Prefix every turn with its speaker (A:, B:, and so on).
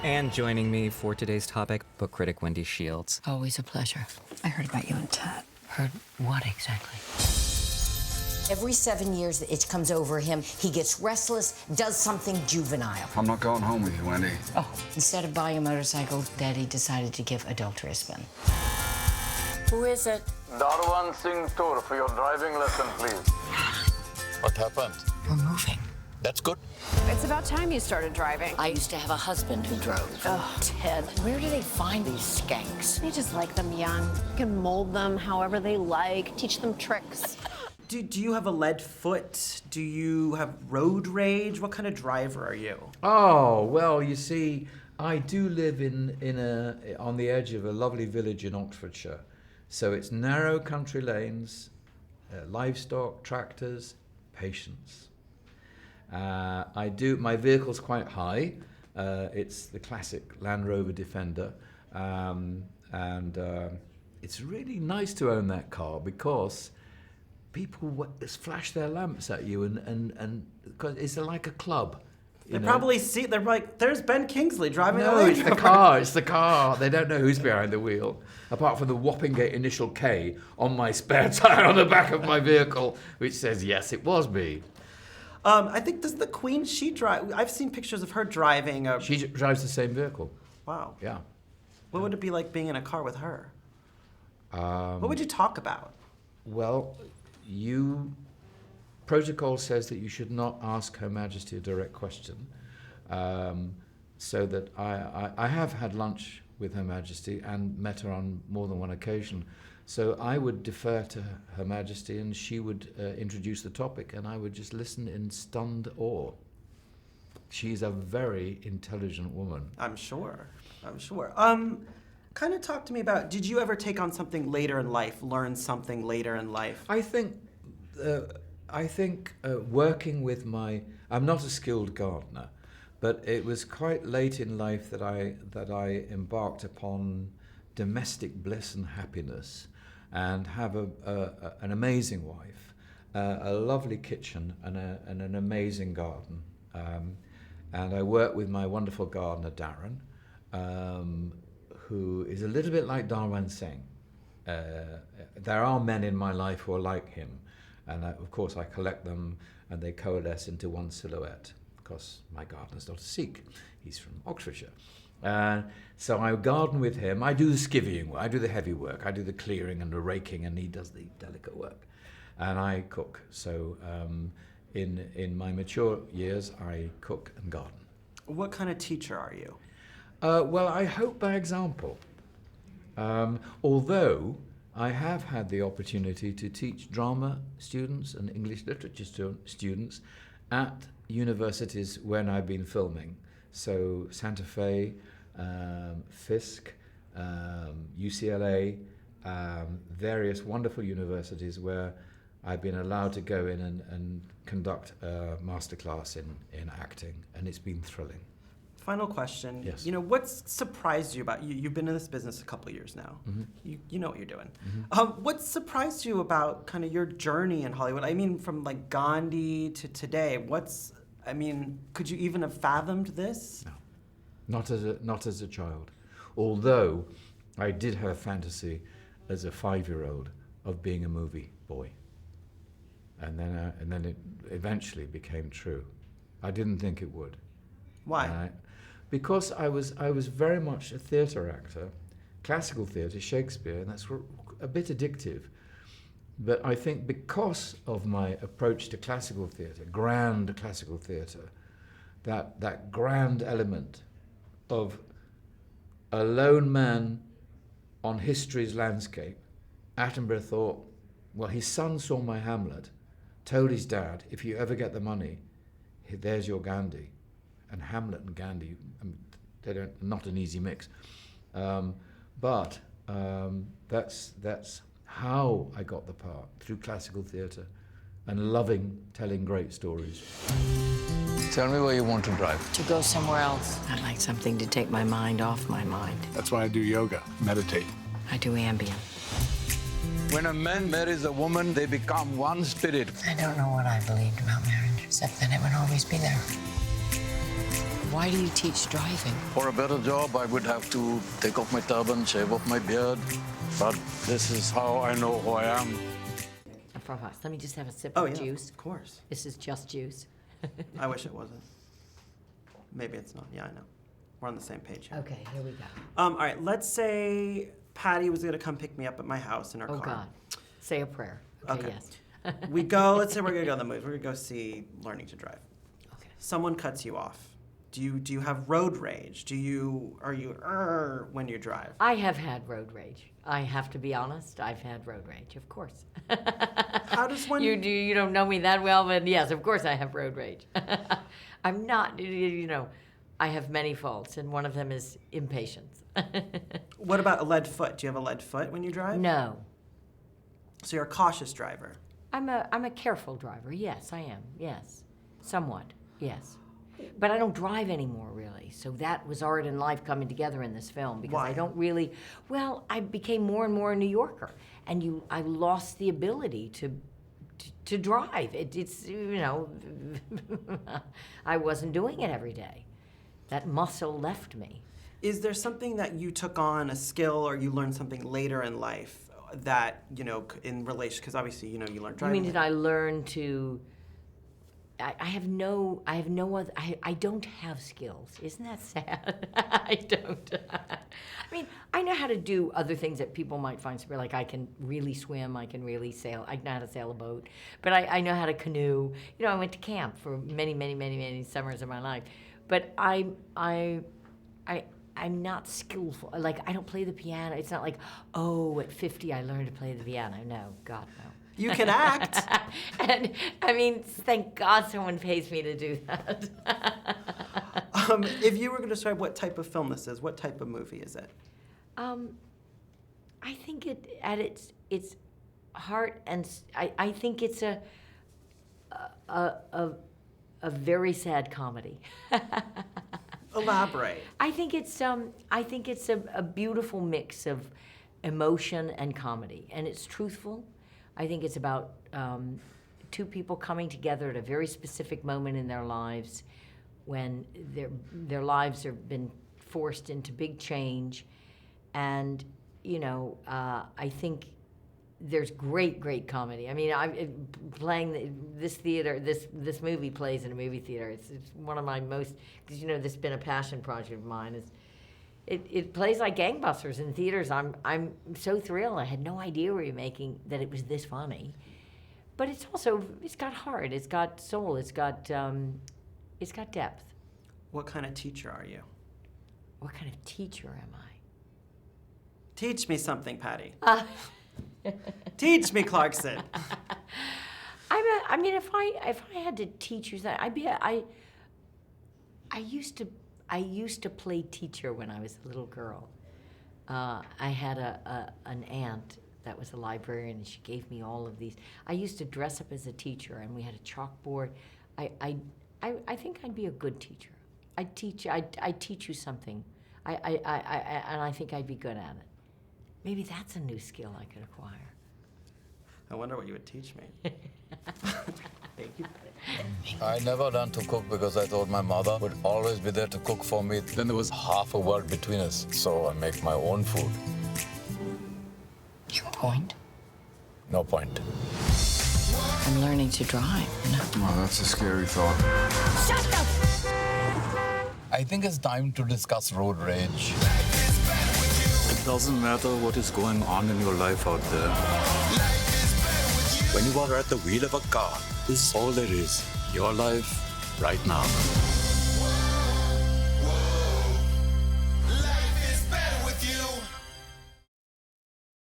A: And joining me for today's topic, book critic Wendy Shields.
B: Always a pleasure. I heard about you and Ted. Heard what exactly?
C: Every 7 years, the itch comes over him. He gets restless, does something juvenile.
D: I'm not going home with you, Wendy.
C: Oh. Instead of buying a motorcycle, Daddy decided to give adultery a spin. Who is it?
E: Darwan Singh Tour for your driving lesson, please.
F: What happened?
B: We're moving.
F: That's good.
G: It's about time you started driving.
C: I used to have a husband who drove. Oh, Ted, where do they find these skanks?
G: They just like them young. You can mold them however they like, teach them tricks.
H: Do you have a lead foot? Do you have road rage? What kind of driver are you?
I: Oh, well, you see, I do live on the edge of a lovely village in Oxfordshire. So it's narrow country lanes, livestock, tractors, patience. My vehicle's quite high. It's the classic Land Rover Defender. It's really nice to own that car because people flash their lamps at you and because it's like a club.
H: They probably see, they're like, there's Ben Kingsley driving a
I: No,
H: Land
I: it's the
H: Rover.
I: car, it's the car. They don't know who's behind the wheel, apart from the Wappingate initial K on my spare tire on the back of my vehicle, which says, yes, it was me.
H: I think does the Queen, she drive? I've seen pictures of her driving a...
I: She drives the same vehicle.
H: Wow.
I: Yeah.
H: What would it be like being in a car with her? What would you talk about?
I: Well, protocol says that you should not ask Her Majesty a direct question, so that I have had lunch with Her Majesty and met her on more than one occasion. So I would defer to Her Majesty and she would introduce the topic and I would just listen in stunned awe. She's a very intelligent woman.
H: I'm sure. Kind of talk to me about, did you ever take on something later in life, learn something later in life?
I: I think working with I'm not a skilled gardener, but it was quite late in life that I embarked upon domestic bliss and happiness, and have an amazing wife, a lovely kitchen, and an amazing garden. And I work with my wonderful gardener Darren, who is a little bit like Darwan Singh. There are men in my life who are like him. And of course I collect them and they coalesce into one silhouette because my gardener's not a Sikh, he's from Oxfordshire. So I garden with him, I do the skivvying work, I do the heavy work, I do the clearing and the raking and he does the delicate work. And I cook, so in my mature years I cook and garden.
H: What kind of teacher are you?
I: Well, I hope by example, although I have had the opportunity to teach drama students and English literature students at universities when I've been filming. So Santa Fe, Fisk, UCLA, various wonderful universities where I've been allowed to go in and conduct a masterclass in acting, and it's been thrilling.
H: Final question.
I: Yes.
H: You know, what's surprised you about you? You've been in this business a couple of years now.
I: Mm-hmm.
H: You know what you're doing.
I: Mm-hmm.
H: What surprised you about kind of your journey in Hollywood? I mean, from like Gandhi to today. Could you even have fathomed this?
I: No, not as a child. Although I did have a fantasy as a 5-year-old of being a movie boy, and then it eventually became true. I didn't think it would.
H: Why?
I: Because I was very much a theatre actor, classical theatre, Shakespeare, and that's a bit addictive. But I think because of my approach to classical theatre, grand classical theatre, that grand element of a lone man on history's landscape, Attenborough thought, well, his son saw my Hamlet, told his dad, if you ever get the money, there's your Gandhi. And Hamlet and Gandhi, they're not an easy mix. But that's how I got the part, through classical theatre and loving telling great stories.
F: Tell me where you want to drive.
B: To go somewhere else. I'd like something to take my mind off my mind.
D: That's why I do yoga, meditate.
B: I do Ambien.
F: When a man marries a woman, they become one spirit.
B: I don't know what I believed about marriage, except that it would always be there. Why do you teach driving?
F: For a better job, I would have to take off my turban, shave off my beard. But this is how I know who I am.
C: Let me just have a sip
H: Oh,
C: of
H: yeah,
C: juice.
H: of course.
C: This is just juice.
H: I wish it wasn't. Maybe it's not. Yeah, I know. We're on the same page here.
C: Okay, here we go.
H: All right, let's say Patty was gonna come pick me up at my house in her
C: Oh,
H: car.
C: God. Say a prayer. Okay, yes.
H: We go, let's say we're gonna go to the movies. We're gonna go see Learning to Drive.
C: Okay.
H: Someone cuts you off. Do you have road rage? Are you when you drive?
C: I have had road rage. I have to be honest. I've had road rage, of course.
H: How does one...
C: You don't know me that well, but yes, of course I have road rage. I'm not, I have many faults, and one of them is impatience.
H: What about a lead foot? Do you have a lead foot when you drive?
C: No.
H: So you're a cautious driver.
C: I'm a careful driver. Yes, I am. Yes. Somewhat. Yes. But I don't drive anymore, really. So that was art and life coming together in this film because
H: Why?
C: I don't really. Well, I became more and more a New Yorker, and I lost the ability to drive. It's I wasn't doing it every day. That muscle left me.
H: Is there something that you took on, a skill, or you learned something later in life that in relation? Because obviously, you learned driving.
C: You mean did I learn to? I have no other. I don't have skills. Isn't that sad? I don't. I mean, I know how to do other things that people might find super. Like I can really swim. I can really sail. I know how to sail a boat. But I know how to canoe. I went to camp for many summers of my life. But I'm not skillful. Like I don't play the piano. It's not like at 50 I learned to play the piano. No, God no.
H: You can act.
C: And I mean, thank God someone pays me to do that.
H: If you were going to describe what type of film this is, what type of movie is it?
C: I think at its heart, and I think it's a very sad comedy.
H: Elaborate.
C: I think it's a beautiful mix of emotion and comedy, and it's truthful. I think it's about two people coming together at a very specific moment in their lives when their lives have been forced into big change. And, I think there's great comedy. I mean, I'm playing this theater, this movie plays in a movie theater. It's one of my most, because, this has been a passion project of mine. It plays like gangbusters in theaters. I'm so thrilled. I had no idea we were making that it was this funny, but it's got heart. It's got soul. It's got depth.
H: What kind of teacher are you?
C: What kind of teacher am I?
H: Teach me something, Patty. Teach me, Clarkson.
C: I mean, if I had to teach you that, I used to play teacher when I was a little girl. I had an aunt that was a librarian, and she gave me all of these. I used to dress up as a teacher, and we had a chalkboard. I think I'd be a good teacher. I'd teach you something. And I think I'd be good at it. Maybe that's a new skill I could acquire.
H: I wonder what you would teach me. Thank you.
F: I never learned to cook because I thought my mother would always be there to cook for me. Then there was half a world between us, so I make my own food.
B: Your point?
F: No point.
B: I'm learning to drive.
D: Oh, that's a scary thought.
C: Shut up!
F: I think it's time to discuss road rage. It doesn't matter what is going on in your life out there. When you are at the wheel of a car, this is all there is. Your life right now.